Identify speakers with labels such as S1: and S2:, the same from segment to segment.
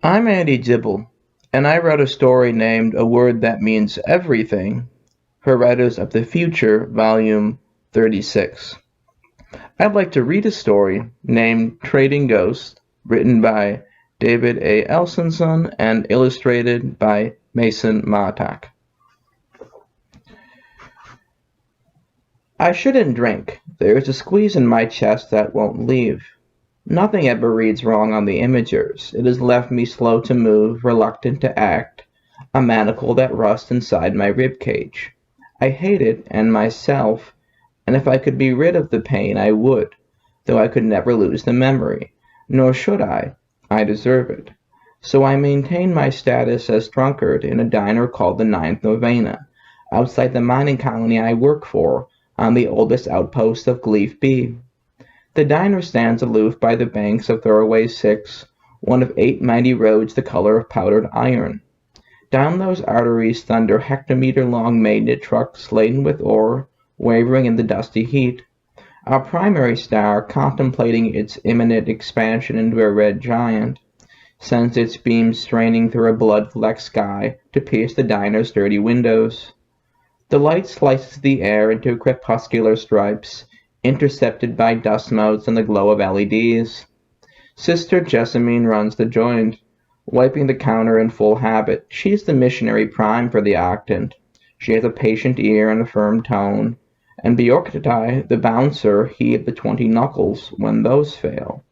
S1: I'm Andy Dibble, and I wrote a story named A Word That Means Everything for Writers of the Future, Volume 36. I'd like to read a story named Trading Ghosts, written by David Elsensohn and illustrated by Mason Matak. I shouldn't drink. There is a squeeze in my chest that won't leave. Nothing ever reads wrong on the imagers. It has left me slow to move, reluctant to act, a manacle that rusts inside my rib cage. I hate it and myself, and if I could be rid of the pain I would, though I could never lose the memory. Nor should I. I deserve it. So I maintain my status as drunkard in a diner called the Ninth Novena, outside the mining colony I work for, on the oldest outpost of Gleef B. The diner stands aloof by the banks of Thoroughway 6, one of 8 mighty roads the color of powdered iron. Down those arteries thunder hectometer-long magnet trucks laden with ore, wavering in the dusty heat. Our primary star, contemplating its imminent expansion into a red giant, sends its beams straining through a blood-flecked sky to pierce the diner's dirty windows. The light slices the air into crepuscular stripes, intercepted by dust motes and the glow of LEDs. Sister Jessamine runs the joint, wiping the counter in full habit. She's the missionary prime for the octant. She has a patient ear and a firm tone, and Bjorktai, the bouncer, heaved the 20 knuckles when those fail.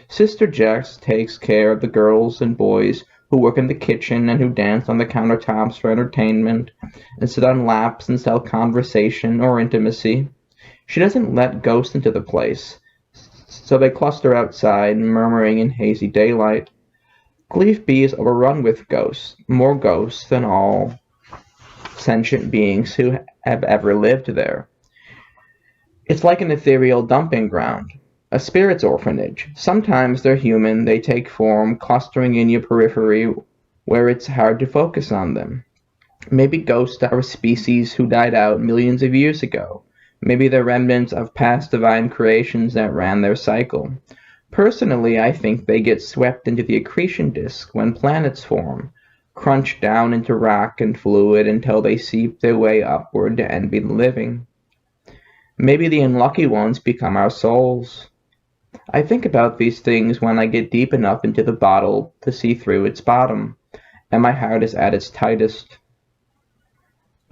S1: Sister Jess takes care of the girls and boys who work in the kitchen and who dance on the countertops for entertainment, and sit on laps and sell conversation or intimacy. She doesn't let ghosts into the place, so they cluster outside, murmuring in hazy daylight. Gleef B is overrun with ghosts, more ghosts than all sentient beings who have ever lived there. It's like an ethereal dumping ground, a spirit's orphanage. Sometimes they're human, they take form, clustering in your periphery where it's hard to focus on them. Maybe ghosts are a species who died out millions of years ago. Maybe they're remnants of past divine creations that ran their cycle. Personally, I think they get swept into the accretion disk when planets form, crunched down into rock and fluid until they seep their way upward to envy the living. Maybe the unlucky ones become our souls. I think about these things when I get deep enough into the bottle to see through its bottom, and my heart is at its tightest.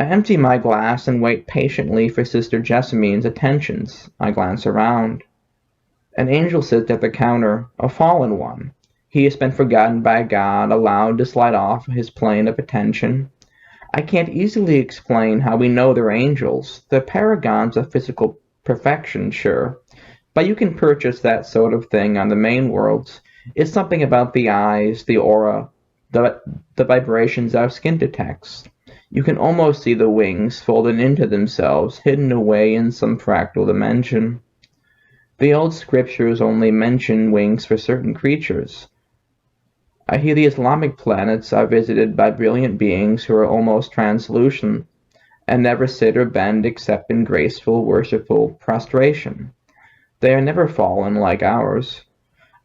S1: I empty my glass and wait patiently for Sister Jessamine's attentions. I glance around. An angel sits at the counter, a fallen one. He has been forgotten by God, allowed to slide off his plane of attention. I can't easily explain how we know they're angels. They're paragons of physical perfection, sure, but you can purchase that sort of thing on the main worlds. It's something about the eyes, the aura, the vibrations our skin detects. You can almost see the wings folded into themselves, hidden away in some fractal dimension. The old scriptures only mention wings for certain creatures. I hear the Islamic planets are visited by brilliant beings who are almost translucent, and never sit or bend except in graceful, worshipful prostration. They are never fallen like ours.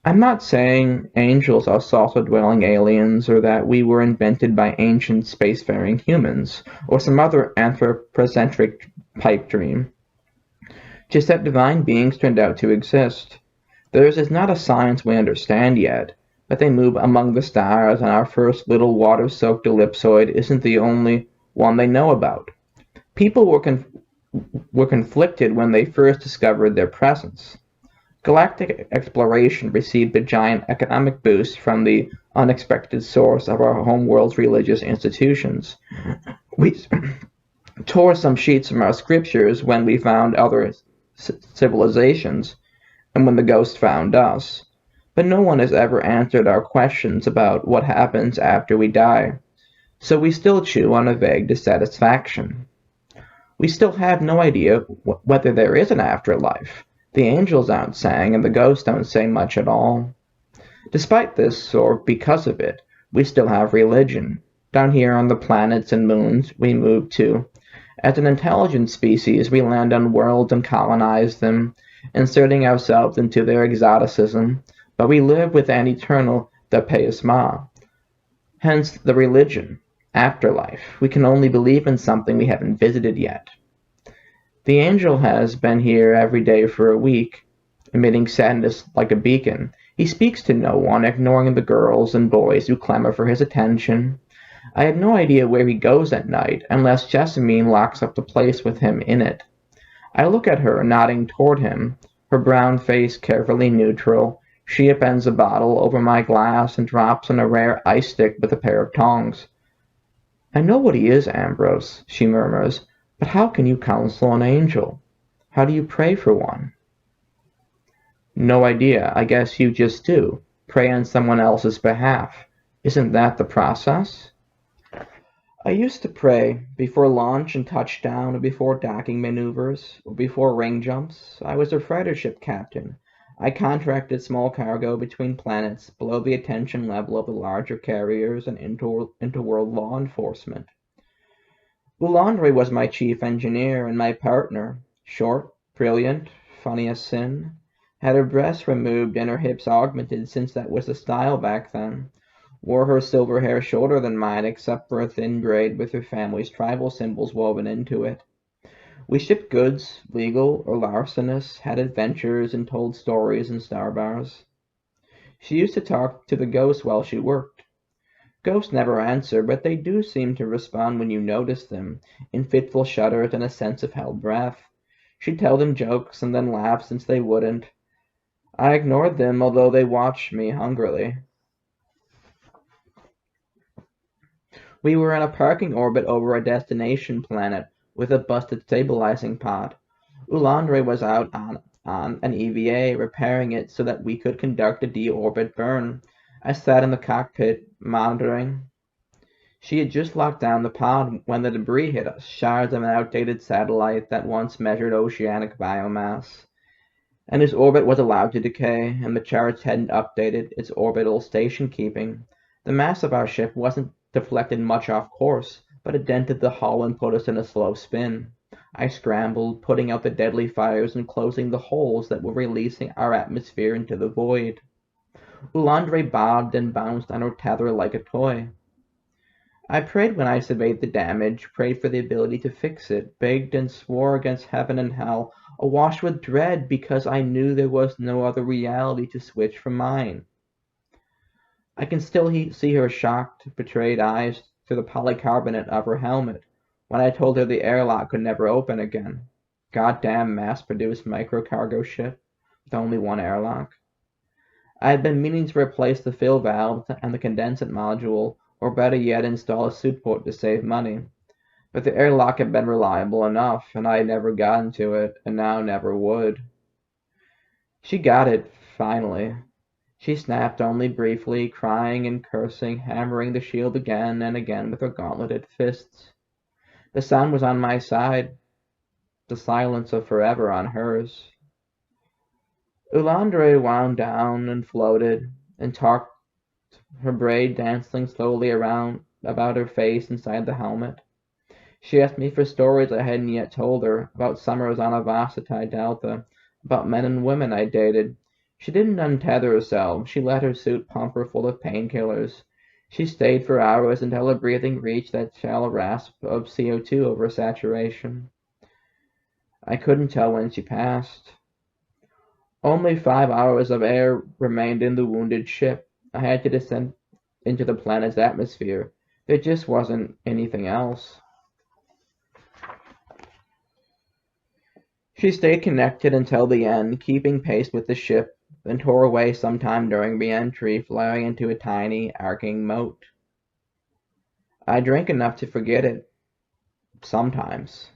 S1: I'm not saying angels are saucer-dwelling aliens or that we were invented by ancient spacefaring humans or some other anthropocentric pipe dream. Just that divine beings turned out to exist. Theirs is not a science we understand yet, but they move among the stars, and our first little water-soaked ellipsoid isn't the only one they know about. People were conflicted when they first discovered their presence. Galactic exploration received a giant economic boost from the unexpected source of our homeworld's religious institutions. We tore some sheets from our scriptures when we found other civilizations, and when the ghost found us. But no one has ever answered our questions about what happens after we die, so we still chew on a vague dissatisfaction. We still have no idea whether there is an afterlife. The angels aren't saying, and the ghosts don't say much at all. Despite this, or because of it, we still have religion. Down here on the planets and moons we move to. As an intelligent species, we land on worlds and colonize them, inserting ourselves into their exoticism, but we live with an eternal the Payasma. Hence the religion, afterlife. We can only believe in something we haven't visited yet. The angel has been here every day for a week, emitting sadness like a beacon. He speaks to no one, ignoring the girls and boys who clamor for his attention. I have no idea where he goes at night, unless Jessamine locks up the place with him in it. I look at her, nodding toward him, her brown face carefully neutral. She upends a bottle over my glass and drops in a rare ice stick with a pair of tongs. "I know what he is, Ambrose," she murmurs, "but how can you counsel an angel? How do you pray for one?" "No idea. I guess you just do. Pray on someone else's behalf. Isn't that the process?" I used to pray before launch and touchdown, or before docking maneuvers, or before ring jumps. I was a freighter ship captain. I contracted small cargo between planets, below the attention level of the larger carriers and interworld law enforcement. Ulandre was my chief engineer, and my partner, short, brilliant, funny as sin, had her breasts removed and her hips augmented, since that was the style back then. Wore her silver hair shorter than mine, except for a thin braid with her family's tribal symbols woven into it. We shipped goods, legal or larcenous, had adventures, and told stories in star bars. She used to talk to the ghosts while she worked. Ghosts never answer, but they do seem to respond when you notice them, in fitful shudders and a sense of held breath. She'd tell them jokes and then laugh since they wouldn't. I ignored them, although they watched me hungrily. We were in a parking orbit over a destination planet with a busted stabilizing pod. Ulandre was out on an EVA, repairing it so that we could conduct a deorbit burn. I sat in the cockpit, monitoring. She had just locked down the pod when the debris hit us, shards of an outdated satellite that once measured oceanic biomass. And its orbit was allowed to decay, and the charts hadn't updated its orbital station keeping. The mass of our ship wasn't deflected much off course, but it dented the hull and put us in a slow spin. I scrambled, putting out the deadly fires and closing the holes that were releasing our atmosphere into the void. Ulandre bobbed and bounced on her tether like a toy. I prayed when I surveyed the damage, prayed for the ability to fix it, begged and swore against heaven and hell, awash with dread because I knew there was no other reality to switch from mine. I can still see her shocked, betrayed eyes through the polycarbonate of her helmet when I told her the airlock could never open again. Goddamn mass-produced micro-cargo ship with only one airlock. I had been meaning to replace the fill valve and the condensate module, or better yet install a suit port to save money. But the airlock had been reliable enough, and I had never gotten to it, and now never would. She got it, finally. She snapped only briefly, crying and cursing, hammering the shield again and again with her gauntleted fists. The sound was on my side, the silence of forever on hers. Ulandre wound down and floated, and talked, her braid dancing slowly around about her face inside the helmet. She asked me for stories I hadn't yet told her, about summers on Avasati Delta, about men and women I dated. She didn't untether herself. She let her suit pump her full of painkillers. She stayed for hours until her breathing reached that shallow rasp of CO2 oversaturation. I couldn't tell when she passed. Only 5 hours of air remained in the wounded ship. I had to descend into the planet's atmosphere. There just wasn't anything else. She stayed connected until the end, keeping pace with the ship, then tore away sometime during re-entry, flying into a tiny, arcing moat. I drank enough to forget it. Sometimes.